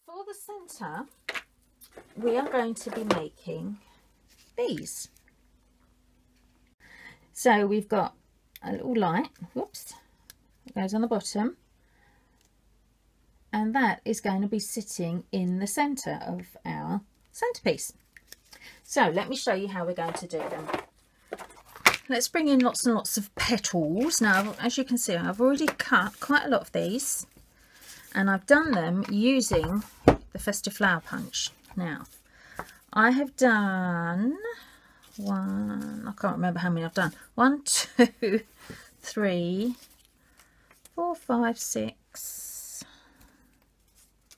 For the centre, we are going to be making these. So we've got a little light, whoops, it goes on the bottom, and that is going to be sitting in the centre of our centrepiece. So let me show you how we're going to do them. Let's bring in lots and lots of petals. Now, as you can see, I've already cut quite a lot of these, and I've done them using the festive flower punch. Now, I have done I can't remember how many I've done. 1, 2, 3, 4, 5, 6,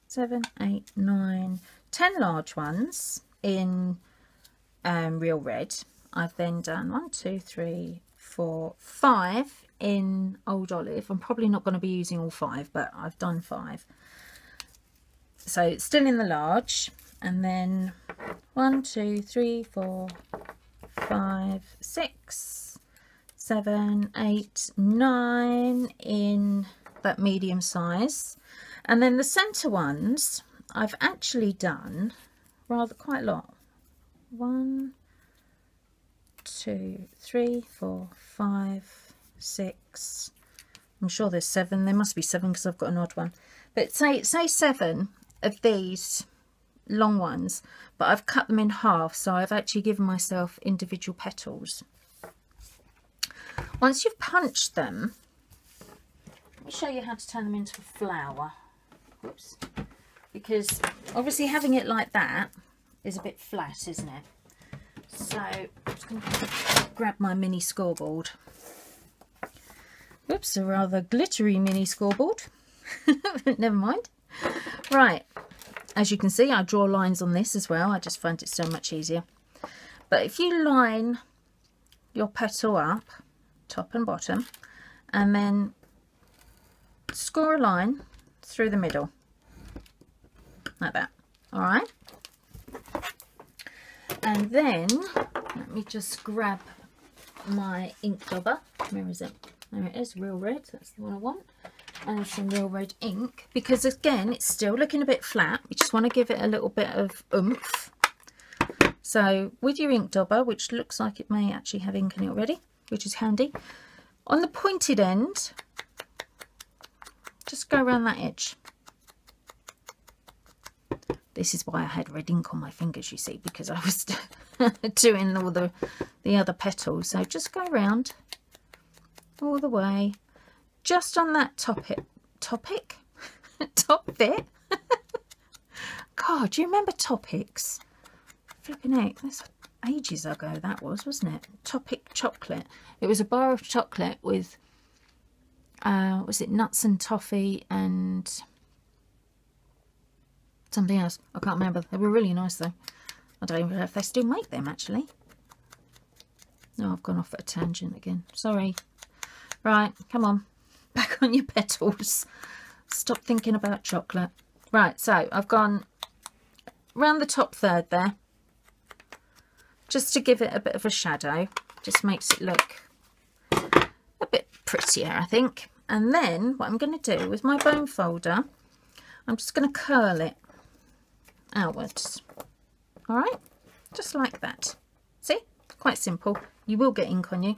7, 8, 9, 10 large ones in real red. I've then done 1, 2, 3, 4, 5 in old olive. I'm probably not going to be using all 5, but I've done 5. So it's still in the large, and then 1, 2, 3, 4, 5, 6, 7, 8, 9 in that medium size. And then the centre ones I've actually done quite a lot. 1, 2, 3, 4, 5, 6. I'm sure there's 7. There must be 7 because I've got an odd one. But say 7 of these long ones, but I've cut them in half, so I've actually given myself individual petals. Once you've punched them, let me show you how to turn them into a flower. Whoops. Because obviously having it like that is a bit flat, isn't it? So I'm just going to grab my mini scoreboard. Whoops, a rather glittery mini scoreboard. Never mind. Right, as you can see, I draw lines on this as well. I just find it so much easier. But if you line your petal up, top and bottom, and then score a line through the middle, like that. All right. And then let me just grab my ink dauber. Where is it? There it is, real red. That's the one I want. And some real red ink, because again it's still looking a bit flat. We just want to give it a little bit of oomph. So with your ink dauber, which looks like it may actually have ink in it already, which is handy, on the pointed end, just go around that edge. This is why I had red ink on my fingers, you see, because I was doing all the other petals. So just go around all the way, just on that top bit. God, do you remember Topics? Flipping heck, that's ages ago that was, wasn't it? Topic chocolate. It was a bar of chocolate with, was it nuts and toffee and something else? I can't remember. They were really nice though. I don't even know if they still make them actually. No, I've gone off at a tangent again. Sorry. Right, come on. Back on your petals. Stop thinking about chocolate. Right, so I've gone round the top third there, just to give it a bit of a shadow. Just makes it look a bit prettier, I think. And then what I'm going to do with my bone folder, I'm just going to curl it outwards. All right, just like that. See, quite simple. You will get ink on you.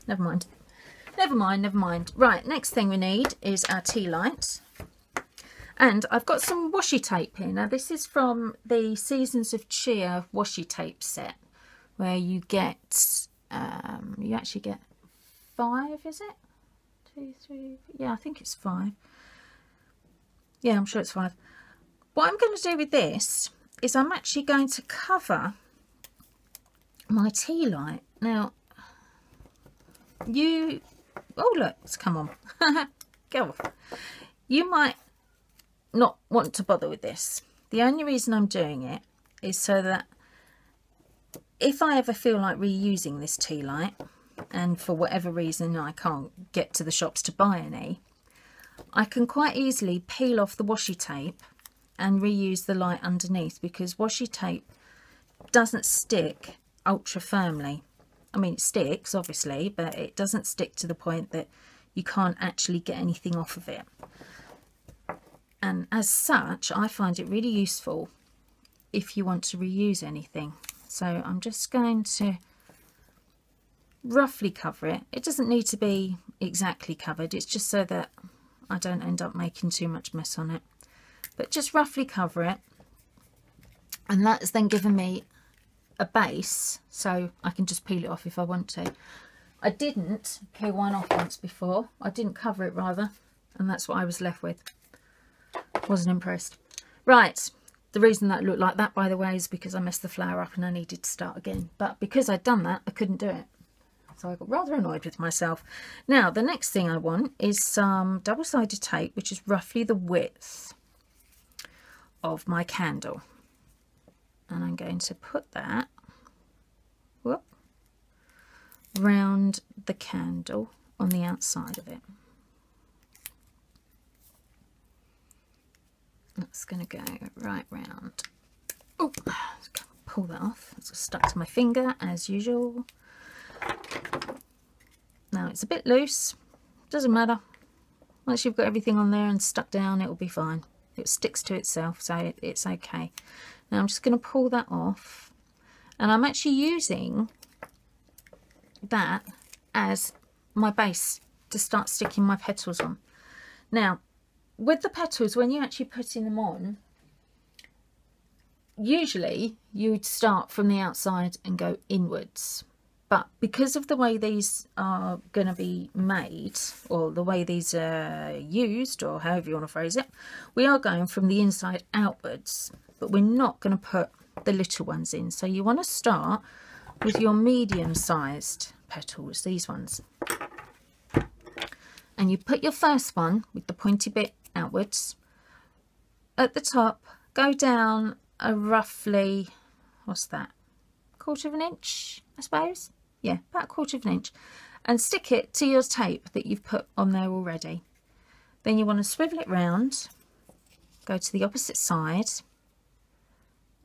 Never mind. Never mind, never mind. Right, next thing we need is our tea light. And I've got some washi tape here. Now this is from the Seasons of Cheer washi tape set, where you get, you actually get 5, is it? 2, 3, yeah, I think it's 5. Yeah, I'm sure it's 5. What I'm going to do with this is I'm actually going to cover my tea light. Now, oh look, it's come on. Go off. You might not want to bother with this. The only reason I'm doing it is so that if I ever feel like reusing this tea light, and for whatever reason I can't get to the shops to buy any, I can quite easily peel off the washi tape and reuse the light underneath, because washi tape doesn't stick ultra firmly. I mean, it sticks obviously, but it doesn't stick to the point that you can't actually get anything off of it. And as such, I find it really useful if you want to reuse anything. So I'm just going to roughly cover it. It doesn't need to be exactly covered, it's just so that I don't end up making too much mess on it. But just roughly cover it, and that's then given me a base, so I can just peel it off if I want to. I didn't peel one off once before. I didn't cover it, rather, and that's what I was left with. Wasn't impressed. Right, the reason that looked like that, by the way, is because I messed the flower up and I needed to start again. But because I'd done that, I couldn't do it. So I got rather annoyed with myself. Now, the next thing I want is some double-sided tape, which is roughly the width of my candle. And I'm going to put that round the candle on the outside of it. That's going to go right round. Oh, pull that off. It's stuck to my finger as usual. Now it's a bit loose, doesn't matter. Once you've got everything on there and stuck down, it will be fine. It sticks to itself, so it's okay. Now I'm just going to pull that off, and I'm actually using that as my base to start sticking my petals on. Now, with the petals, when you're actually putting them on, usually you would start from the outside and go inwards. But because of the way these are going to be made, or the way these are used, or however you want to phrase it, we are going from the inside outwards, but we're not going to put the little ones in. So you want to start with your medium-sized petals, these ones. And you put your first one with the pointy bit outwards. At the top, go down a roughly, what's that, 1/4 inch, I suppose? Yeah, about 1/4 inch, and stick it to your tape that you've put on there already. Then you want to swivel it round, go to the opposite side,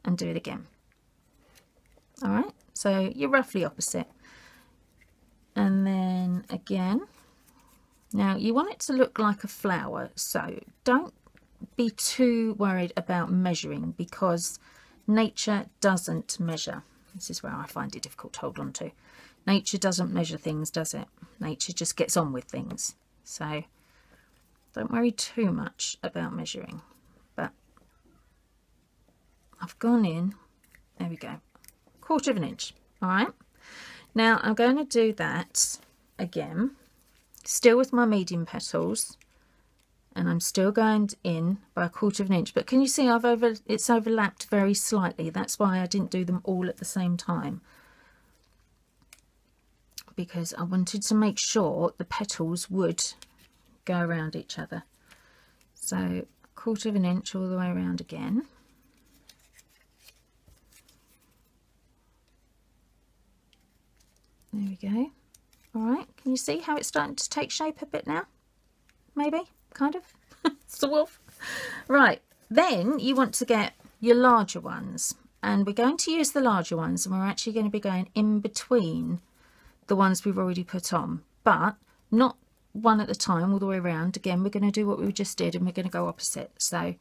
and do it again. All right, so you're roughly opposite. And then again. Now you want it to look like a flower, so don't be too worried about measuring, because nature doesn't measure. This is where I find it difficult to hold on to. Nature doesn't measure things, does it? Nature just gets on with things. So don't worry too much about measuring. But I've gone in, there we go, 1/4 inch. All right. Now I'm going to do that again, still with my medium petals, and I'm still going in by 1/4 inch. But can you see it's overlapped very slightly? That's why I didn't do them all at the same time, because I wanted to make sure the petals would go around each other. So 1/4 inch all the way around again. There we go. All right, can you see how it's starting to take shape a bit now? Maybe, kind of, sort of. Right, then you want to get your larger ones, and we're going to use the larger ones, and we're actually going to be going in between the ones we've already put on, but not one at a time all the way around. Again, we're going to do what we just did, and we're going to go opposite. So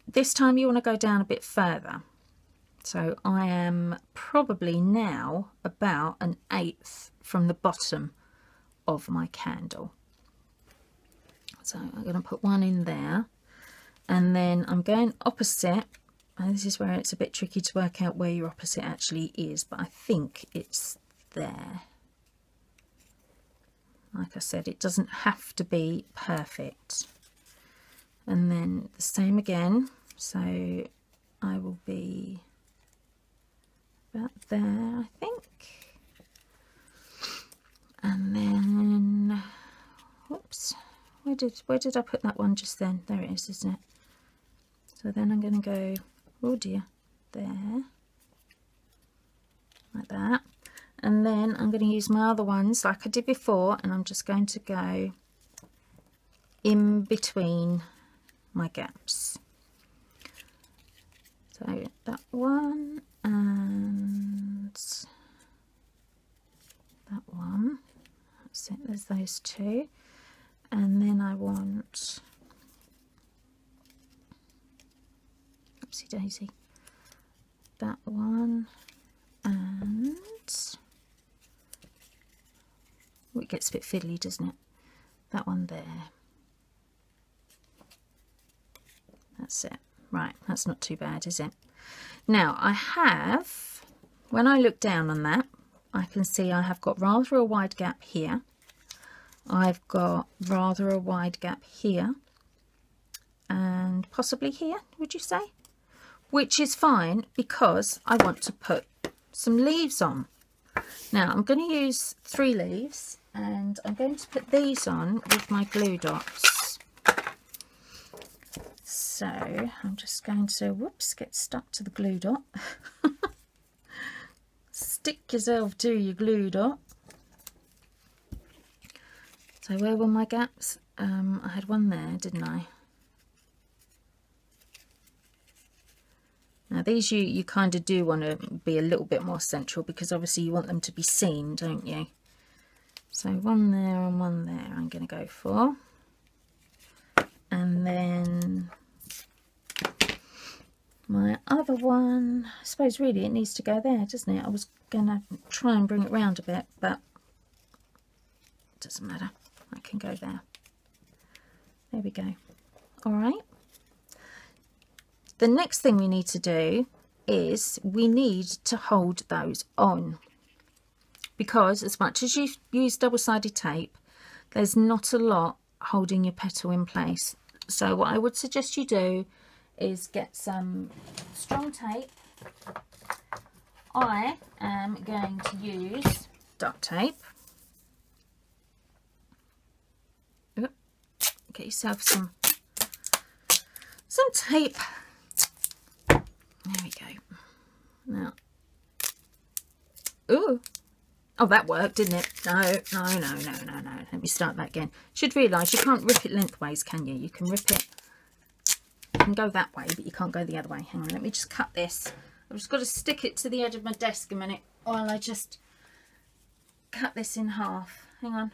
this time you want to go down a bit further. So I am probably now about 1/8 from the bottom of my candle. So I'm going to put one in there, and then I'm going opposite, and this is where it's a bit tricky to work out where your opposite actually is, but I think it's there. Like I said, it doesn't have to be perfect. And then the same again, so I will be about there, I think. And then, whoops, where did I put that one just then? There it is, isn't it? So then I'm going to go, oh dear, there, like that. And then I'm going to use my other ones like I did before, and I'm just going to go in between my gaps. So that one and that one. That's it, there's those two. And then I want whoopsie daisy. That one, and oh, it gets a bit fiddly, doesn't it? That one there. That's it. Right, that's not too bad, is it? Now I have, when I look down on that, I can see I have got rather a wide gap here. I've got rather a wide gap here, and possibly here, would you say? Which is fine because I want to put some leaves on. Now I'm going to use 3 leaves, and I'm going to put these on with my glue dots. So I'm just going to, whoops, get stuck to the glue dot. Stick yourself to your glue dot. So where were my gaps? I had one there, didn't I? Now these you kind of do want to be a little bit more central, because obviously you want them to be seen, don't you? So one there and one there I'm going to go for. And then my other one, I suppose really it needs to go there, doesn't it? I was going to try and bring it round a bit, but it doesn't matter. I can go there. There we go. All right. The next thing we need to do is we need to hold those on, because as much as you use double-sided tape, there's not a lot holding your petal in place. So what I would suggest you do is get some strong tape. I am going to use duct tape. Get yourself some tape. There we go. Now, ooh, oh, that worked, didn't it? No. Let me start that again. Should realise you can't rip it lengthways, can you? You can rip it. You can go that way, but you can't go the other way. Hang on, let me just cut this. I've just got to stick it to the edge of my desk a minute while I just cut this in half. Hang on.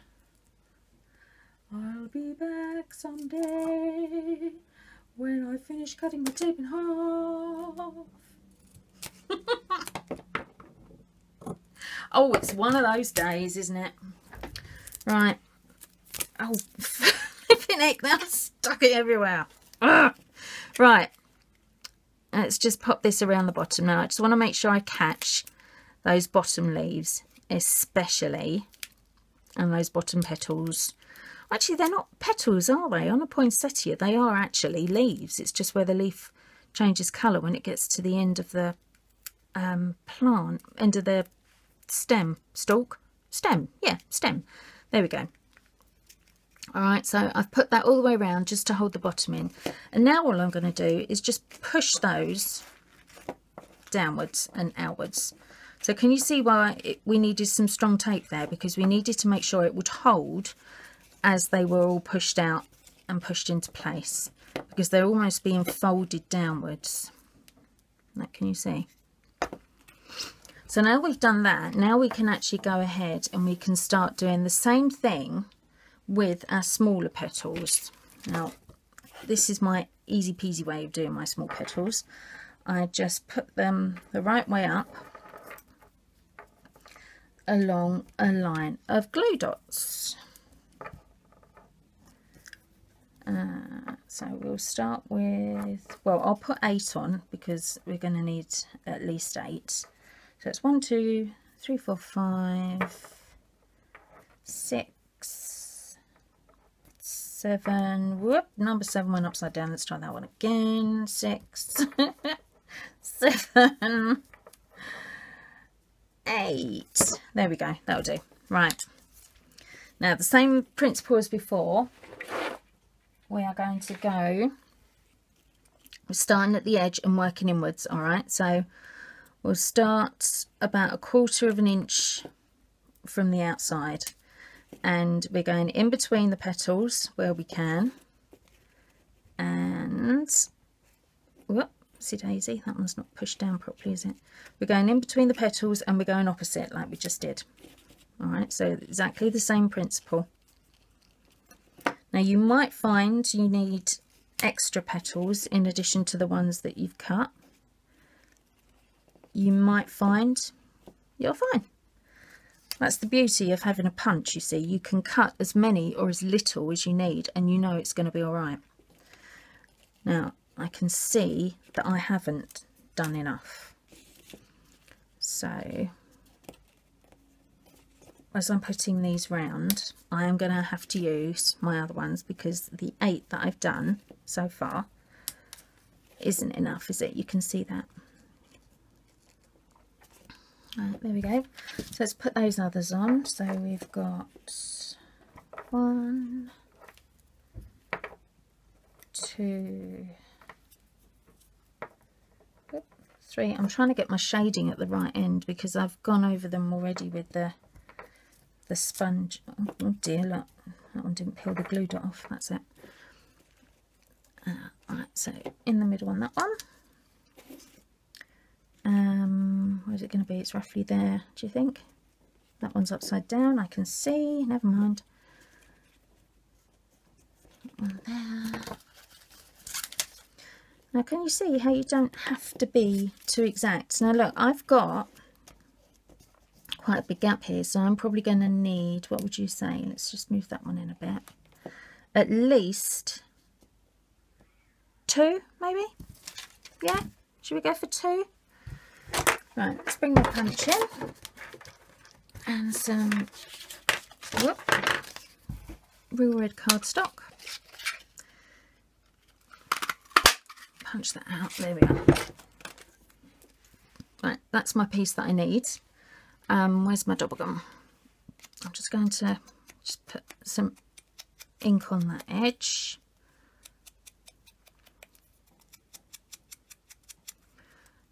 I'll be back someday when I finish cutting the tape in half. Oh, it's one of those days, isn't it? Right. Oh, flipping heck, that's stuck it everywhere. Ugh. Right. Let's just pop this around the bottom now. I just want to make sure I catch those bottom leaves, especially, and those bottom petals. Actually, they're not petals, are they? On a poinsettia, they are actually leaves. It's just where the leaf changes colour when it gets to the end of the plant, end of the stem, stalk, stem, yeah, stem. There we go. All right, so I've put that all the way around just to hold the bottom in. And now all I'm going to do is just push those downwards and outwards. So can you see why we needed some strong tape there? Because we needed to make sure it would hold as they were all pushed out and pushed into place, because they're almost being folded downwards. That, can you see? So now we've done that, now we can actually go ahead and we can start doing the same thing with our smaller petals. Now this is my easy peasy way of doing my small petals. I just put them the right way up along a line of glue dots. So we'll start with, well, I'll put 8 on because we're going to need at least 8. So it's 1, 2, 3, 4, 5, 6, 7. Whoop, number 7 went upside down. Let's try that one again. 6, 7, 8. There we go. That'll do. Right. Now the same principle as before. We are going to go, we're starting at the edge and working inwards. All right, so we'll start about 1/4 of an inch from the outside, and we're going in between the petals where we can, and whoopsie daisy, that one's not pushed down properly, is it? We're going in between the petals and we're going opposite like we just did. All right, so exactly the same principle. Now you might find you need extra petals in addition to the ones that you've cut, you might find you're fine. That's the beauty of having a punch, you see. You can cut as many or as little as you need and you know it's going to be all right. Now, I can see that I haven't done enough. So, as I'm putting these round, I am going to have to use my other ones because the 8 that I've done so far isn't enough, is it? You can see that. There we go. So let's put those others on. So we've got 1, 2, 3. I'm trying to get my shading at the right end because I've gone over them already with the sponge. Oh dear, look, that one didn't peel the glue dot off. That's it. Right, so in the middle on that one. Where's it going to be? It's roughly there, do you think? That one's upside down, I can see. Never mind. That one there. Now, can you see how you don't have to be too exact? Now, look, I've got quite a big gap here, so I'm probably going to need, what would you say? Let's just move that one in a bit. At least 2, maybe? Yeah? Should we go for 2? Right, let's bring the punch in and some real red cardstock. Punch that out. There we are. Right, that's my piece that I need. Where's my double gum? I'm just going to just put some ink on that edge.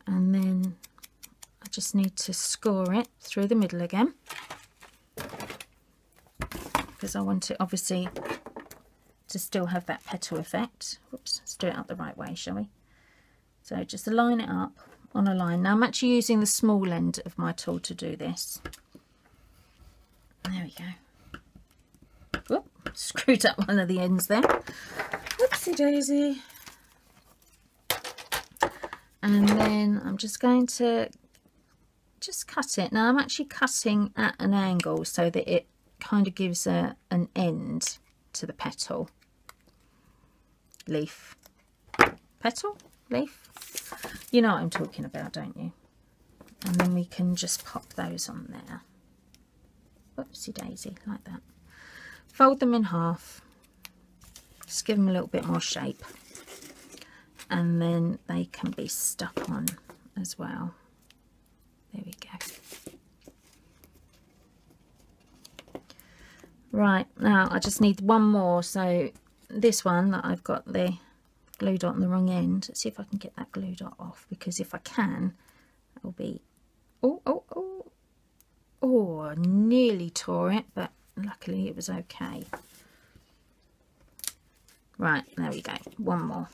And then I just need to score it through the middle again because I want it obviously to still have that petal effect. Whoops, let's do it out the right way, shall we? So just line it up on a line. Now I'm actually using the small end of my tool to do this. There we go. Whoop, screwed up one of the ends there. Whoopsie daisy. And then I'm just going to just cut it. Now I'm actually cutting at an angle so that it kind of gives an end to the petal. Leaf. Petal? Leaf? You know what I'm talking about, don't you? And then we can just pop those on there. Whoopsie daisy, like that. Fold them in half. Just give them a little bit more shape. And then they can be stuck on as well. There we go. Right, now I just need one more. So this one that I've got the glue dot on the wrong end. Let's see if I can get that glue dot off, because if I can, it'll be... Oh, I nearly tore it, but luckily it was okay. Right, there we go. One more.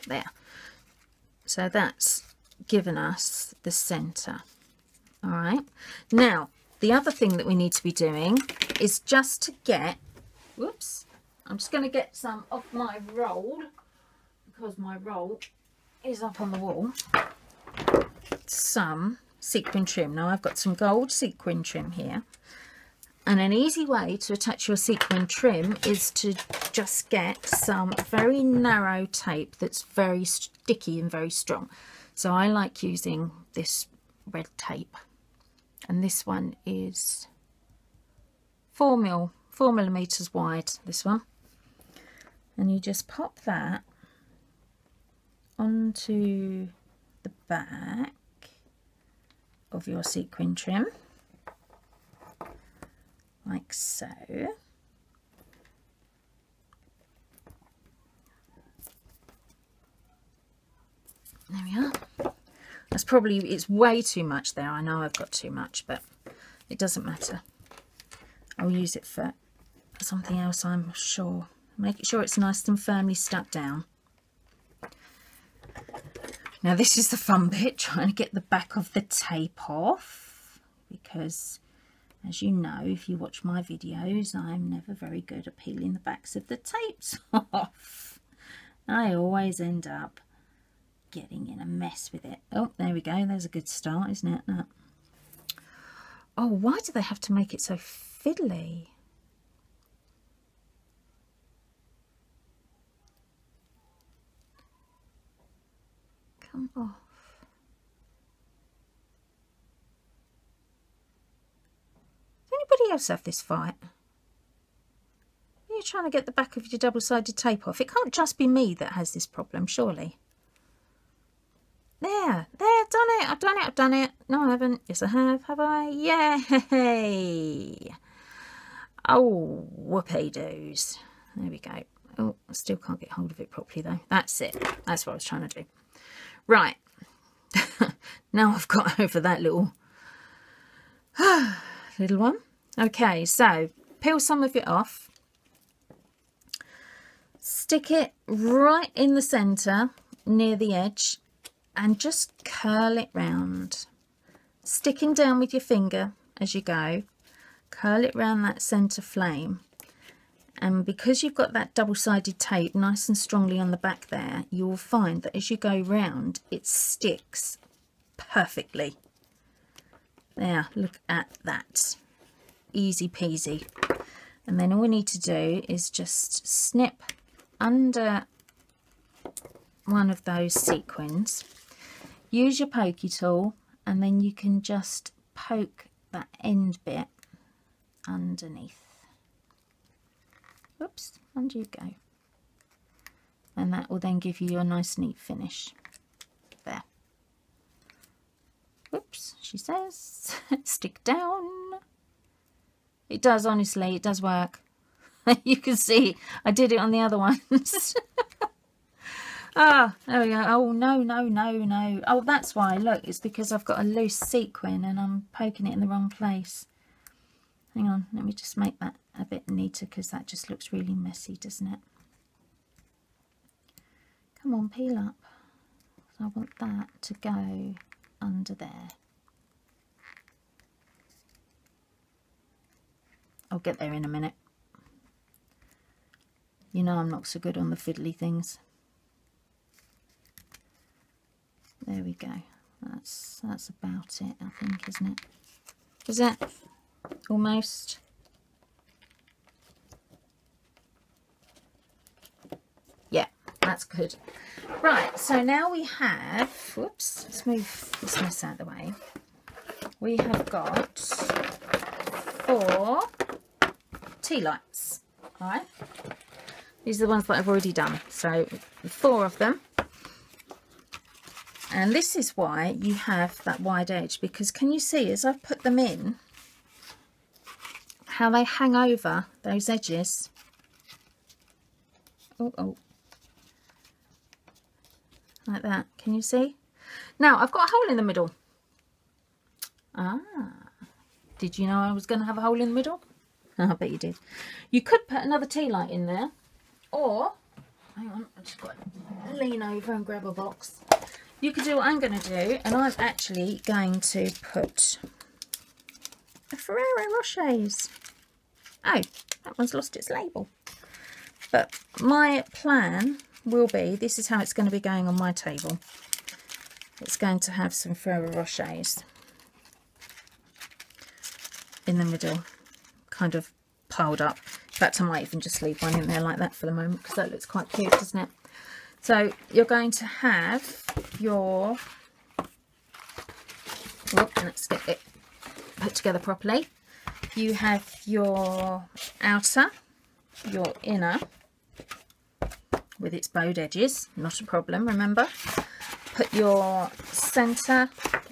There. So that's given us the centre. All right. Now, the other thing that we need to be doing is just to get... Whoops. I'm just going to get some off my roll, because my roll is up on the wall. Some sequin trim. Now, I've got some gold sequin trim here. And an easy way to attach your sequin trim is to just get some very narrow tape that's very sticky and very strong. So I like using this red tape. And this one is 4 millimeters wide, this one. And you just pop that onto the back of your sequin trim. Like so. There we are. That's probably, it's way too much there. I know I've got too much, but it doesn't matter. I'll use it for something else, I'm sure. Make sure it's nice and firmly stuck down. Now this is the fun bit, trying to get the back of the tape off, because As you know, if you watch my videos, I'm never very good at peeling the backs of the tapes off. I always end up getting in a mess with it. Oh, there we go. There's a good start, isn't it? That. Oh, why do they have to make it so fiddly? Come off. Does anybody else have this fight? You're trying to get the back of your double-sided tape off. It can't just be me that has this problem, surely. There, I've done it. No, I haven't. Yes, I have I? Yay! Oh, whoopee doos. There we go. Oh, I still can't get hold of it properly though. That's it. That's what I was trying to do. Right. Now I've got over that little one. Okay, so peel some of it off. Stick it right in the centre near the edge and just curl it round. Sticking down with your finger as you go. Curl it round that centre flame. And because you've got that double-sided tape nice and strongly on the back there, you will find that as you go round, it sticks perfectly. There, look at that. Easy peasy. And then all we need to do is just snip under one of those sequins. Use your pokey tool and then you can just poke that end bit underneath. Whoops, under you go. And that will then give you a nice neat finish. There. Whoops, she says. Stick down. It does, honestly, it does work. You can see I did it on the other ones. Ah, there we go. Oh, no. Oh, that's why. Look, it's because I've got a loose sequin and I'm poking it in the wrong place. Hang on, let me just make that a bit neater because that just looks really messy, doesn't it? Come on, peel up. So I want that to go under there. I'll get there in a minute. You know I'm not so good on the fiddly things. There we go. That's about it, I think, isn't it? Is it? Almost. Yeah, that's good. Right, so now we have, whoops, let's move this mess out of the way. We have got 4 tea lights. All right. These are the ones that I've already done. So 4 of them. And this is why you have that wide edge, because can you see as I've put them in how they hang over those edges? Oh, like that. Can you see? Now I've got a hole in the middle. Ah, did you know I was going to have a hole in the middle? Oh, I bet you did. You could put another tea light in there, or hang on, I've just got to lean over and grab a box. You could do what I'm going to do, and I'm actually going to put a Ferrero Rocher's. Oh, that one's lost its label. But my plan will be, this is how it's going to be going on my table. It's going to have some Ferrero Rocher's in the middle, kind of piled up. In fact, I might even just leave one in there like that for the moment, because that looks quite cute, doesn't it? So you're going to have your, let's get it put together properly. You have your outer, your inner with its bowed edges, not a problem, remember. Put your centre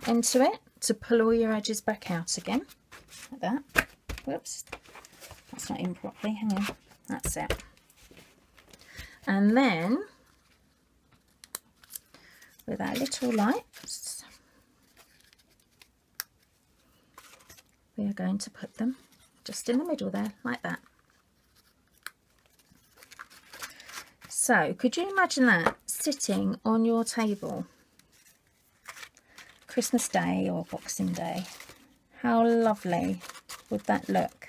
into it to pull all your edges back out again, like that. Whoops, that's not in properly, hang on, that's it. And then with our little lights, we are going to put them just in the middle there, like that. So, could you imagine that sitting on your table Christmas Day or Boxing Day? How lovely. would that look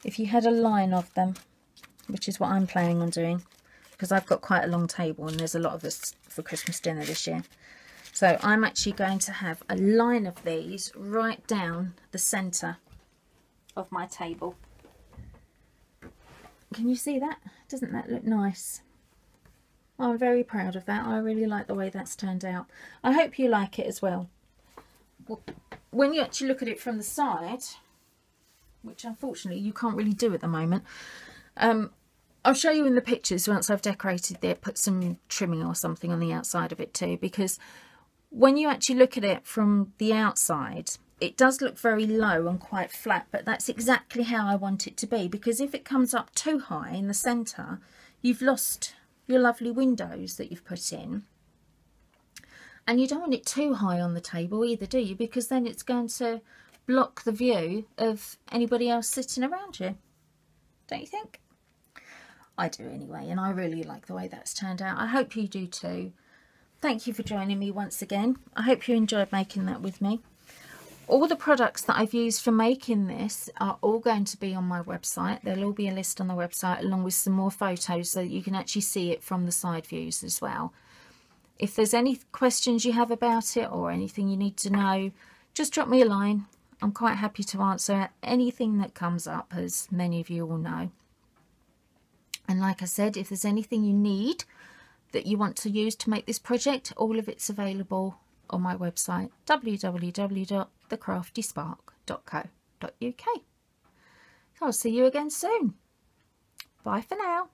if you had a line of them, which is what I'm planning on doing, because I've got quite a long table and there's a lot of us for Christmas dinner this year. So I'm actually going to have a line of these right down the centre of my table. Can you see that? Doesn't that look nice? I'm very proud of that. I really like the way that's turned out. I hope you like it as well. When you actually look at it from the side, which unfortunately you can't really do at the moment, I'll show you in the pictures once I've decorated it, put some trimming or something on the outside of it too, because when you actually look at it from the outside, it does look very low and quite flat, but that's exactly how I want it to be, because if it comes up too high in the centre, you've lost your lovely windows that you've put in. And you don't want it too high on the table either, do you? Because then it's going to block the view of anybody else sitting around you. Don't you think? I do anyway, and I really like the way that's turned out. I hope you do too. Thank you for joining me once again. I hope you enjoyed making that with me. All the products that I've used for making this are all going to be on my website. There'll all be a list on the website along with some more photos so that you can actually see it from the side views as well. If there's any questions you have about it or anything you need to know, just drop me a line. I'm quite happy to answer anything that comes up, as many of you will know. And like I said, if there's anything you need that you want to use to make this project, all of it's available on my website, www.thecraftyspark.co.uk. I'll see you again soon. Bye for now.